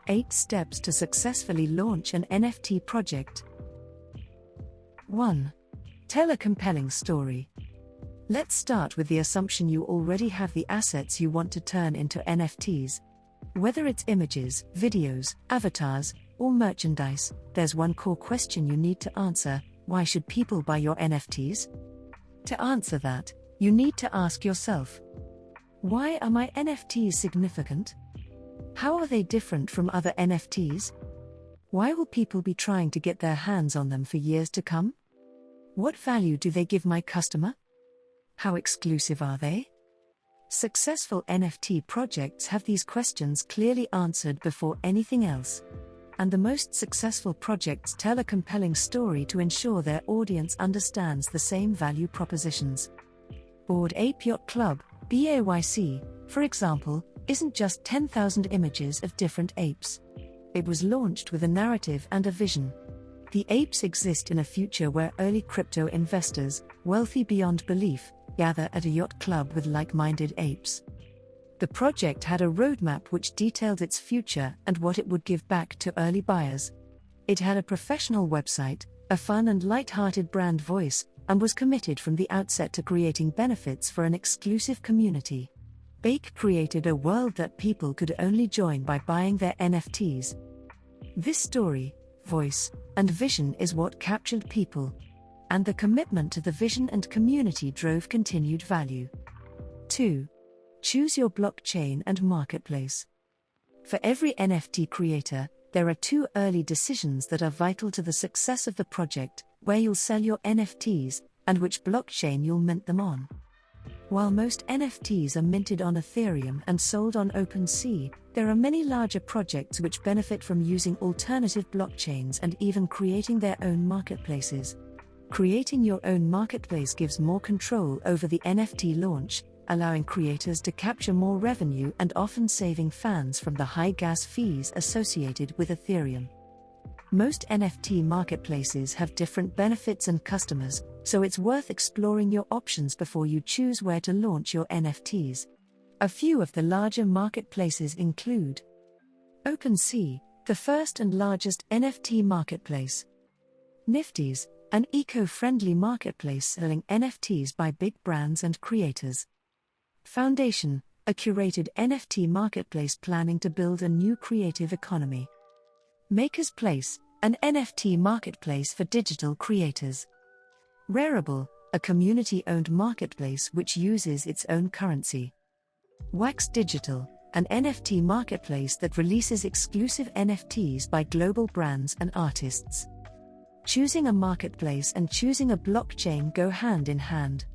8 steps to successfully launch an NFT project. 1. Tell a compelling story. Let's start with the assumption you already have the assets you want to turn into NFTs. Whether it's images, videos, avatars, or merchandise, there's one core question you need to answer: why should people buy your NFTs? To answer that, you need to ask yourself, why are my NFTs significant? How are they different from other NFTs? Why will people be trying to get their hands on them for years to come? What value do they give my customer? How exclusive are they? Successful NFT projects have these questions clearly answered before anything else. And the most successful projects tell a compelling story to ensure their audience understands the same value propositions. Bored Ape Yacht Club, BAYC, for example, isn't just 10,000 images of different apes. It was launched with a narrative and a vision. The apes exist in a future where early crypto investors, wealthy beyond belief, gather at a yacht club with like-minded apes. The project had a roadmap which detailed its future and what it would give back to early buyers. It had a professional website, a fun and light-hearted brand voice, and was committed from the outset to creating benefits for an exclusive community. Bake created a world that people could only join by buying their NFTs. This story, voice, and vision is what captured people. And the commitment to the vision and community drove continued value. 2. Choose your blockchain and marketplace. For every NFT creator, there are 2 early decisions that are vital to the success of the project: where you'll sell your NFTs, and which blockchain you'll mint them on. While most NFTs are minted on Ethereum and sold on OpenSea, there are many larger projects which benefit from using alternative blockchains and even creating their own marketplaces. Creating your own marketplace gives more control over the NFT launch, allowing creators to capture more revenue and often saving fans from the high gas fees associated with Ethereum. Most NFT marketplaces have different benefits and customers, so it's worth exploring your options before you choose where to launch your NFTs. A few of the larger marketplaces include OpenSea, the first and largest NFT marketplace. Nifty's, an eco-friendly marketplace selling NFTs by big brands and creators. Foundation, a curated NFT marketplace planning to build a new creative economy. Maker's Place, an NFT marketplace for digital creators. Rarible, a community-owned marketplace which uses its own currency. Wax Digital, an NFT marketplace that releases exclusive NFTs by global brands and artists. Choosing a marketplace and choosing a blockchain go hand in hand.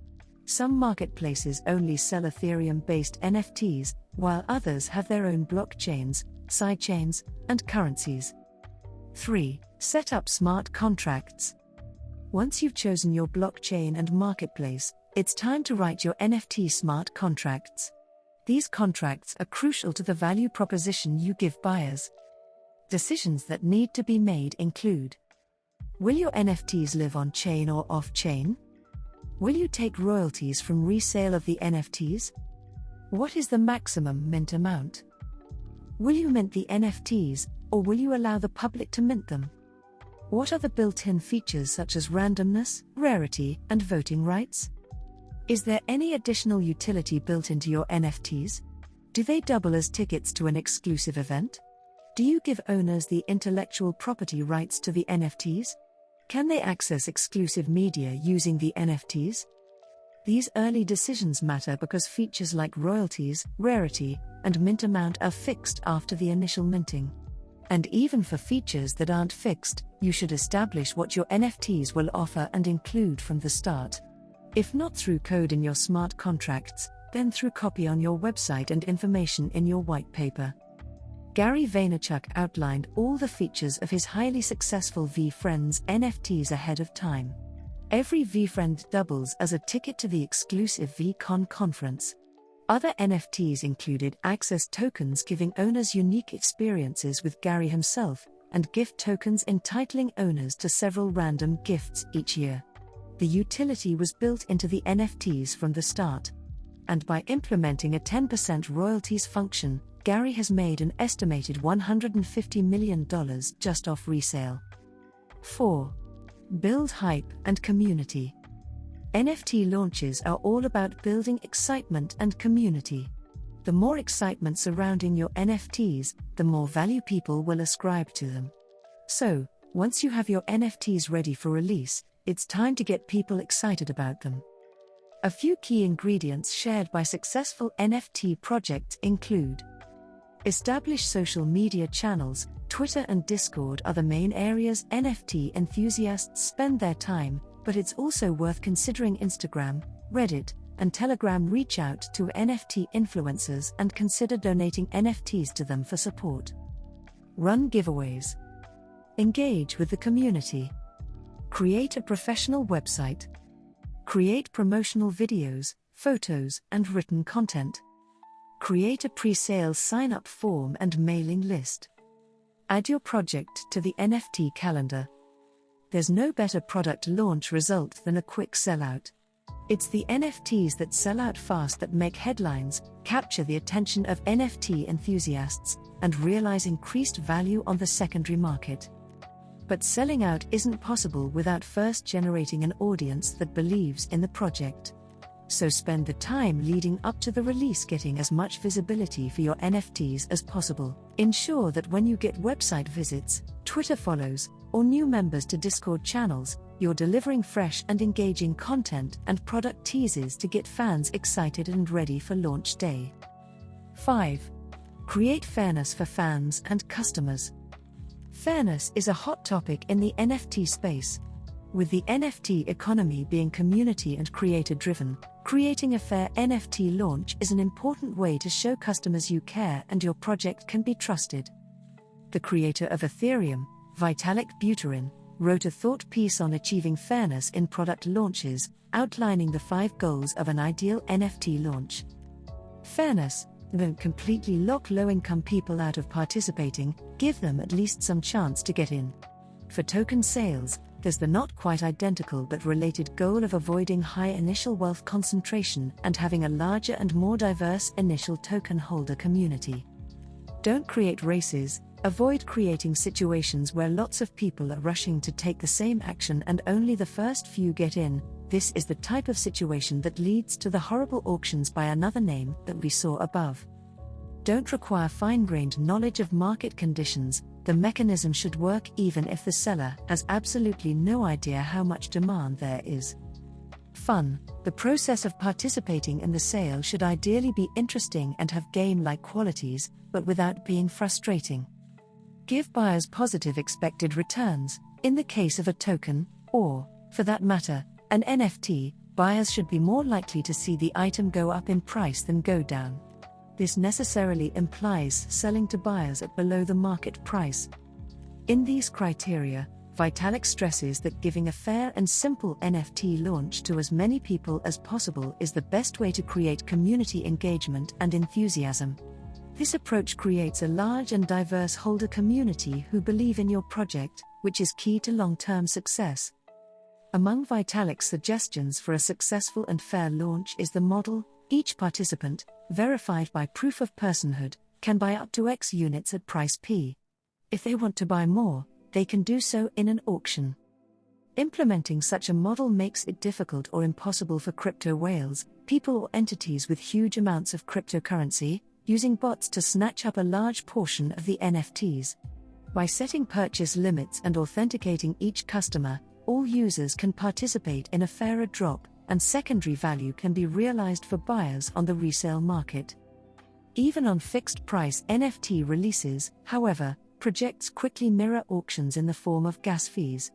Some marketplaces only sell Ethereum-based NFTs, while others have their own blockchains, sidechains, and currencies. 3. Set up smart contracts. Once you've chosen your blockchain and marketplace, it's time to write your NFT smart contracts. These contracts are crucial to the value proposition you give buyers. Decisions that need to be made include: will your NFTs live on-chain or off-chain? Will you take royalties from resale of the NFTs? What is the maximum mint amount? Will you mint the NFTs, or will you allow the public to mint them? What are the built-in features such as randomness, rarity, and voting rights? Is there any additional utility built into your NFTs? Do they double as tickets to an exclusive event? Do you give owners the intellectual property rights to the NFTs? Can they access exclusive media using the NFTs? These early decisions matter because features like royalties, rarity, and mint amount are fixed after the initial minting. And even for features that aren't fixed, you should establish what your NFTs will offer and include from the start. If not through code in your smart contracts, then through copy on your website and information in your white paper. Gary Vaynerchuk outlined all the features of his highly successful VFriends NFTs ahead of time. Every VFriend doubles as a ticket to the exclusive VCon conference. Other NFTs included access tokens giving owners unique experiences with Gary himself, and gift tokens entitling owners to several random gifts each year. The utility was built into the NFTs from the start. And by implementing a 10% royalties function, Gary has made an estimated $150 million just off resale. 4. Build hype and community. NFT launches are all about building excitement and community. The more excitement surrounding your NFTs, the more value people will ascribe to them. So, once you have your NFTs ready for release, it's time to get people excited about them. A few key ingredients shared by successful NFT projects include: establish social media channels. Twitter and Discord are the main areas NFT enthusiasts spend their time, but it's also worth considering Instagram, Reddit, and Telegram. Reach out to NFT influencers and consider donating NFTs to them for support. Run giveaways. Engage with the community. Create a professional website. Create promotional videos, photos, and written content. Create a pre-sale sign-up form and mailing list. Add your project to the NFT calendar. There's no better product launch result than a quick sellout. It's the NFTs that sell out fast that make headlines, capture the attention of NFT enthusiasts, and realize increased value on the secondary market. But selling out isn't possible without first generating an audience that believes in the project. So spend the time leading up to the release getting as much visibility for your NFTs as possible. Ensure that when you get website visits, Twitter follows, or new members to Discord channels, you're delivering fresh and engaging content and product teases to get fans excited and ready for launch day. 5. Create fairness for fans and customers. Fairness is a hot topic in the NFT space. With the NFT economy being community and creator-driven, creating a fair NFT launch is an important way to show customers you care and your project can be trusted. The creator of Ethereum, Vitalik Buterin, wrote a thought piece on achieving fairness in product launches, outlining the 5 goals of an ideal NFT launch. Fairness: don't completely lock low-income people out of participating, give them at least some chance to get in. For token sales, there's the not quite identical but related goal of avoiding high initial wealth concentration and having a larger and more diverse initial token holder community. Don't create races. Avoid creating situations where lots of people are rushing to take the same action and only the first few get in. This is the type of situation that leads to the horrible auctions by another name that we saw above. Don't require fine-grained knowledge of market conditions. The mechanism should work even if the seller has absolutely no idea how much demand there is. Fun: the process of participating in the sale should ideally be interesting and have game-like qualities, but without being frustrating. Give buyers positive expected returns. In the case of a token, or, for that matter, an NFT, buyers should be more likely to see the item go up in price than go down. This necessarily implies selling to buyers at below the market price. In these criteria, Vitalik stresses that giving a fair and simple NFT launch to as many people as possible is the best way to create community engagement and enthusiasm. This approach creates a large and diverse holder community who believe in your project, which is key to long-term success. Among Vitalik's suggestions for a successful and fair launch is the model: each participant, verified by proof of personhood, can buy up to X units at price P. If they want to buy more, they can do so in an auction. Implementing such a model makes it difficult or impossible for crypto whales, people or entities with huge amounts of cryptocurrency, using bots to snatch up a large portion of the NFTs. By setting purchase limits and authenticating each customer, all users can participate in a fairer drop, and secondary value can be realized for buyers on the resale market. Even on fixed-price NFT releases, however, projects quickly mirror auctions in the form of gas fees.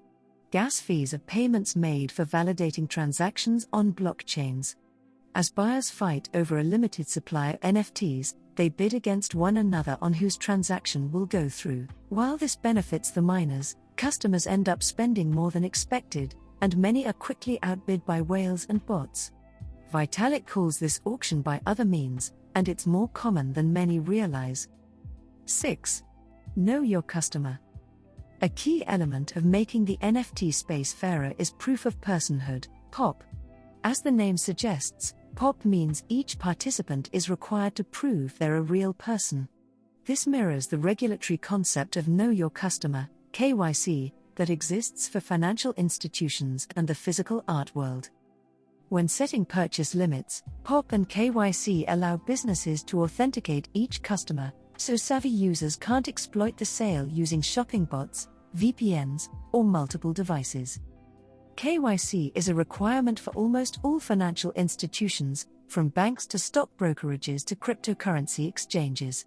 Gas fees are payments made for validating transactions on blockchains. As buyers fight over a limited supply of NFTs, they bid against one another on whose transaction will go through. While this benefits the miners, customers end up spending more than expected, and many are quickly outbid by whales and bots. Vitalik calls this auction by other means, and it's more common than many realize. 6. Know your customer. A key element of making the NFT space fairer is proof of personhood, POP. As the name suggests, POP means each participant is required to prove they're a real person. This mirrors the regulatory concept of Know Your Customer, KYC, that exists for financial institutions and the physical art world. When setting purchase limits, POP and KYC allow businesses to authenticate each customer, so savvy users can't exploit the sale using shopping bots, VPNs, or multiple devices. KYC is a requirement for almost all financial institutions, from banks to stock brokerages to cryptocurrency exchanges.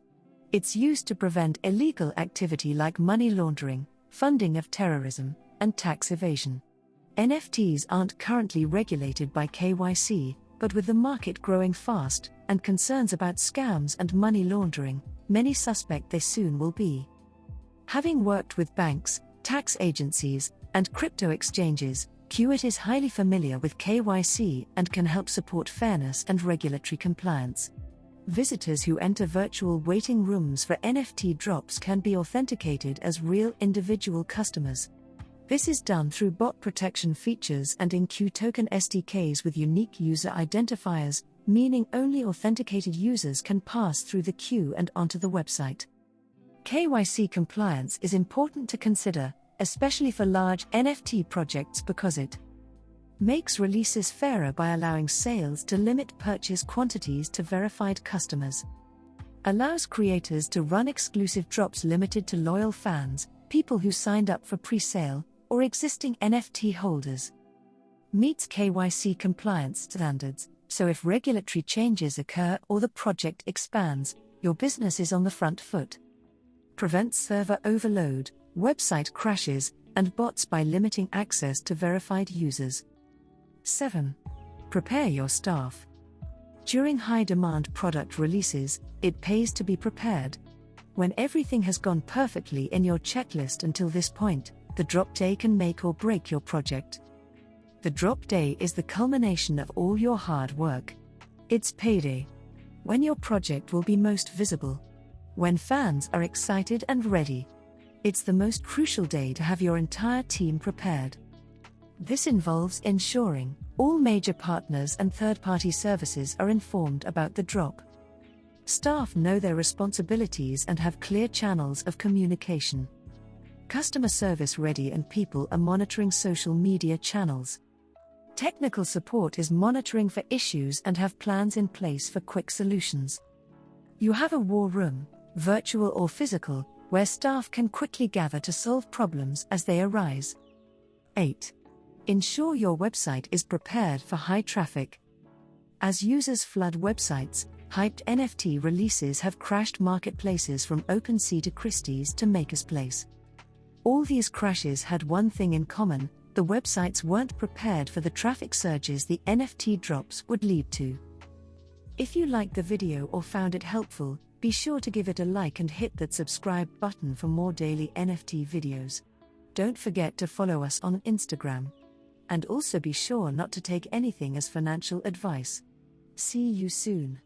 It's used to prevent illegal activity like money laundering, funding of terrorism, and tax evasion. NFTs aren't currently regulated by KYC, but with the market growing fast and concerns about scams and money laundering, many suspect they soon will be. Having worked with banks, tax agencies, and crypto exchanges, Qt is highly familiar with KYC and can help support fairness and regulatory compliance. Visitors who enter virtual waiting rooms for NFT drops can be authenticated as real individual customers. This is done through bot protection features and in Qt token SDKs with unique user identifiers, meaning only authenticated users can pass through the queue and onto the website. KYC compliance is important to consider, especially for large NFT projects, because it makes releases fairer by allowing sales to limit purchase quantities to verified customers, allows creators to run exclusive drops limited to loyal fans, people who signed up for pre-sale, or existing NFT holders, meets KYC compliance standards, so if regulatory changes occur or the project expands, your business is on the front foot. Prevents server overload, website crashes, and bots by limiting access to verified users. 7. Prepare your staff. During high-demand product releases, it pays to be prepared. When everything has gone perfectly in your checklist until this point, the drop day can make or break your project. The drop day is the culmination of all your hard work. It's payday. When your project will be most visible. When fans are excited and ready. It's the most crucial day to have your entire team prepared. This involves ensuring all major partners and third-party services are informed about the drop. Staff know their responsibilities and have clear channels of communication. Customer service ready and people are monitoring social media channels. Technical support is monitoring for issues and have plans in place for quick solutions. You have a war room, virtual or physical, where staff can quickly gather to solve problems as they arise. 8. Ensure your website is prepared for high traffic. As users flood websites, hyped NFT releases have crashed marketplaces from OpenSea to Christie's to Maker's Place. All these crashes had one thing in common: the websites weren't prepared for the traffic surges the NFT drops would lead to. If you liked the video or found it helpful, be sure to give it a like and hit that subscribe button for more daily NFT videos. Don't forget to follow us on Instagram. And also be sure not to take anything as financial advice. See you soon.